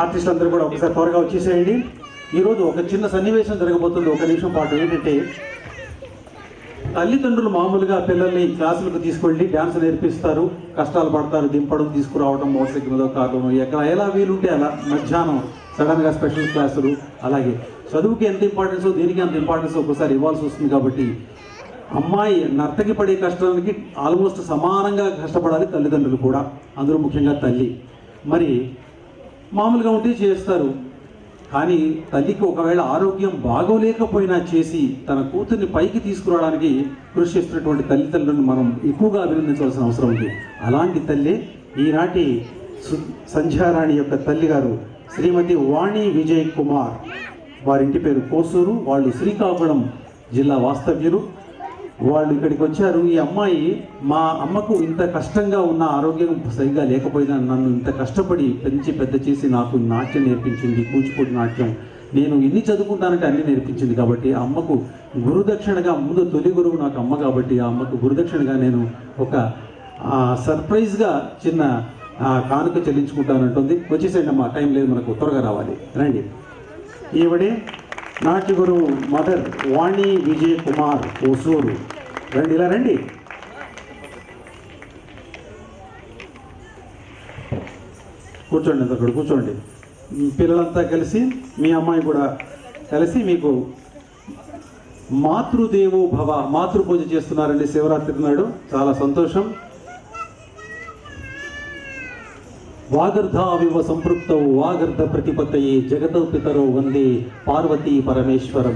Artist అందరూ కూడా ఒకసారి త్వరగా వచ్చేసేయండి. ఈరోజు ఒక చిన్న సన్నివేశం జరగబోతుంది. ఒక నిమిషం పాటు ఏంటంటే, తల్లిదండ్రులు మామూలుగా పిల్లల్ని క్లాసులకు తీసుకెళ్ళి డ్యాన్స్ నేర్పిస్తారు, కష్టాలు పడతారు, దింపడం తీసుకురావడం మోటార్ సైకిల్ మీద కారులో ఎక్కడ ఎలా వీలుంటే అలా. మధ్యాహ్నం సడన్గా స్పెషల్ క్లాసులు, అలాగే చదువుకి ఎంత ఇంపార్టెన్స్ దీనికి అంత ఇంపార్టెన్స్ ఒక్కసారి ఇవ్వాల్సి వస్తుంది. కాబట్టి అమ్మాయి నర్తకి పడే కష్టానికి ఆల్మోస్ట్ సమానంగా కష్టపడాలి తల్లిదండ్రులు కూడా, అందులో ముఖ్యంగా తల్లి. మరి మామూలుగా ఉంటే చేస్తారు, కానీ తల్లికి ఒకవేళ ఆరోగ్యం బాగోలేకపోయినా చేసి తన కూతుర్ని పైకి తీసుకురావడానికి కృషి చేస్తున్నటువంటి తల్లిదండ్రులను మనం ఎక్కువగా అభినందించవలసిన అవసరం ఉంది. అలాంటి తల్లి ఈనాటి సంధ్యారాణి యొక్క తల్లిగారు శ్రీమతి వాణి విజయ్ కుమార్. వారింటి పేరు కోసూరు, వాళ్ళు శ్రీకాకుళం జిల్లా వాస్తవ్యులు. వాళ్ళు ఇక్కడికి వచ్చారు. ఈ అమ్మాయి మా అమ్మకు ఇంత కష్టంగా ఉన్న, ఆరోగ్యం సరిగ్గా లేకపోయినా నన్ను ఇంత కష్టపడి పెంచి పెద్ద చేసి నాకు నాట్యం నేర్పించింది, కూచిపూడి నాట్యం. నేను ఎన్ని చదువుకుంటానంటే అన్ని నేర్పించింది. కాబట్టి ఆ అమ్మకు గురుదక్షిణగా, ముందు తొలి గురువు నాకు అమ్మ కాబట్టి ఆ అమ్మకు గురుదక్షిణగా నేను ఒక సర్ప్రైజ్గా చిన్న కానుక చెల్లించుకుంటానంటుంది. వచ్చేసేయండి అమ్మా, టైం లేదు మనకు, త్వరగా రావాలి, రండి. ఈవిడే నాట్య గురువు మదర్ వాణి విజయ్ కుమార్ ఓసూరు. రండి, ఇలా రండి. కూర్చోండి, అంత అక్కడ కూర్చోండి. పిల్లలంతా కలిసి, మీ అమ్మాయి కూడా కలిసి మీకు మాతృదేవో భవ, మాతృపూజ చేస్తున్నారండి శివరాత్రి నాడు. చాలా సంతోషం. వాగర్ధావివ సంపృక్తౌ వాగర్ధ ప్రతిపత్తయే జగతౌ పితరౌ వందే పార్వతీ పరమేశ్వరం.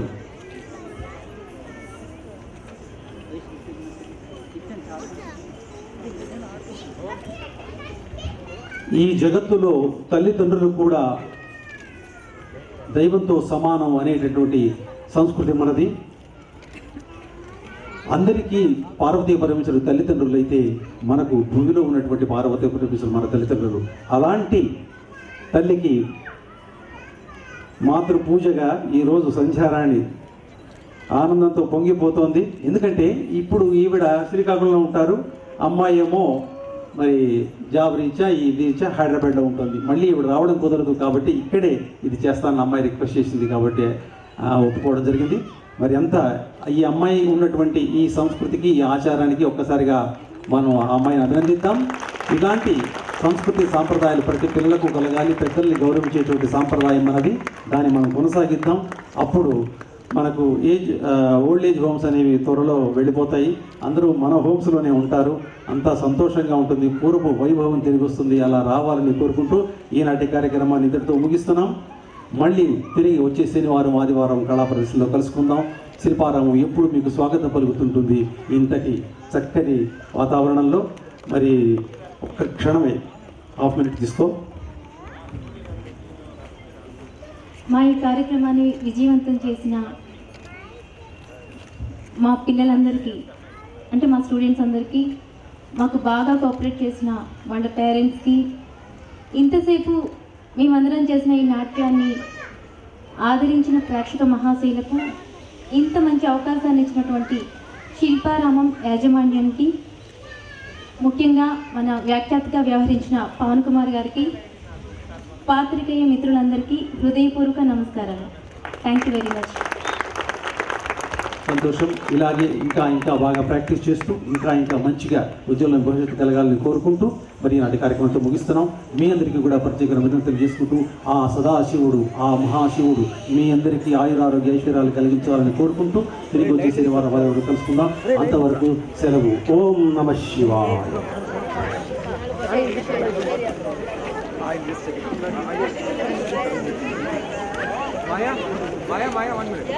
ఈ జగత్తులో తల్లిదండ్రులు కూడా దైవంతో సమానం అనేటటువంటి సంస్కృతి మనది. అందరికీ పార్వతీ పరమేశ్వరుడు తల్లిదండ్రులు అయితే మనకు భూమిలో ఉన్నటువంటి పార్వతీ పరమేశ్వరుడు మన తల్లిదండ్రులు. అలాంటి తల్లికి మాతృపూజగా ఈరోజు సంధ్యారాణి ఆనందంతో పొంగిపోతోంది. ఎందుకంటే ఇప్పుడు ఈవిడ శ్రీకాకుళంలో ఉంటారు, అమ్మాయి ఏమో మరి జాబ్ రీత్యా ఈ రీత్యా హైదరాబాద్లో ఉంటుంది. మళ్ళీ ఈవిడ రావడం కుదరదు కాబట్టి ఇక్కడే ఇది చేస్తానని అమ్మాయి రిక్వెస్ట్ చేసింది కాబట్టి ఒప్పుకోవడం జరిగింది. మరి అంత ఈ అమ్మాయి ఉన్నటువంటి ఈ సంస్కృతికి, ఈ ఆచారానికి ఒక్కసారిగా మనం ఆ అమ్మాయిని అభినందిద్దాం. ఇలాంటి సంస్కృతి సాంప్రదాయాలు ప్రతి పిల్లలకు కలగాలి, పెద్దల్ని గౌరవించేటువంటి సాంప్రదాయం మనది, దాన్ని మనం కొనసాగిద్దాం. అప్పుడు మనకు ఓల్డ్ ఏజ్ హోమ్స్ అనేవి త్వరలో వెళ్ళిపోతాయి, అందరూ మన హోమ్స్లోనే ఉంటారు, అంతా సంతోషంగా ఉంటుంది, పూర్వపు వైభవం తిరిగి వస్తుంది. అలా రావాలని కోరుకుంటూ ఈనాటి కార్యక్రమాన్ని ఇంతటితో ముగిస్తున్నాం. మళ్ళీ తిరిగి వచ్చే శనివారం, ఆదివారం కళా ప్రదర్శనలో కలుసుకుందాం. శిల్పారామం ఎప్పుడు మీకు స్వాగతం పలుకుతుంటుంది ఇంతటి చక్కటి వాతావరణంలో. మరి ఒక్క క్షణమే, హాఫ్ మినిట్ తీసుకో. మా ఈ కార్యక్రమాన్ని విజయవంతం చేసిన మా పిల్లలందరికీ, అంటే మా స్టూడెంట్స్ అందరికీ, మాకు బాగా కోఆపరేట్ చేసిన వాళ్ళ పేరెంట్స్కి, ఇంతసేపు మేమందరం చేసిన ఈ నాట్యాన్ని ఆదరించిన ప్రేక్షక మహాశైలకు, ఇంత మంచి అవకాశాన్ని ఇచ్చినటువంటి శిల్పారామం యాజమాన్యానికి, ముఖ్యంగా మన వ్యాఖ్యాతగా వ్యవహరించిన పవన్ కుమార్ గారికి, పాత్రికేయ మిత్రులందరికీ హృదయపూర్వక నమస్కారాలు. Thank you very much. సంతోషం. ఇలాగే ఇంకా ఇంకా బాగా ప్రాక్టీస్ చేస్తూ ఇంకా మంచిగా ఉద్యోగం భవిష్యత్తు కలగాలని కోరుకుంటూ మరి నాటి కార్యక్రమంతో ముగిస్తున్నాం. మీ అందరికీ కూడా ప్రత్యేక అభినందనలు చేసుకుంటూ ఆ సదాశివుడు, ఆ మహాశివుడు మీ అందరికీ ఆయురారోగ్య ఐశ్వర్యాలు కలిగించాలని కోరుకుంటూ తిరిగి వచ్చే శనివారం వారు కలుసుకుందాం. అంతవరకు సెలవు. ఓం నమః శివాయ. Maya, 1 minute.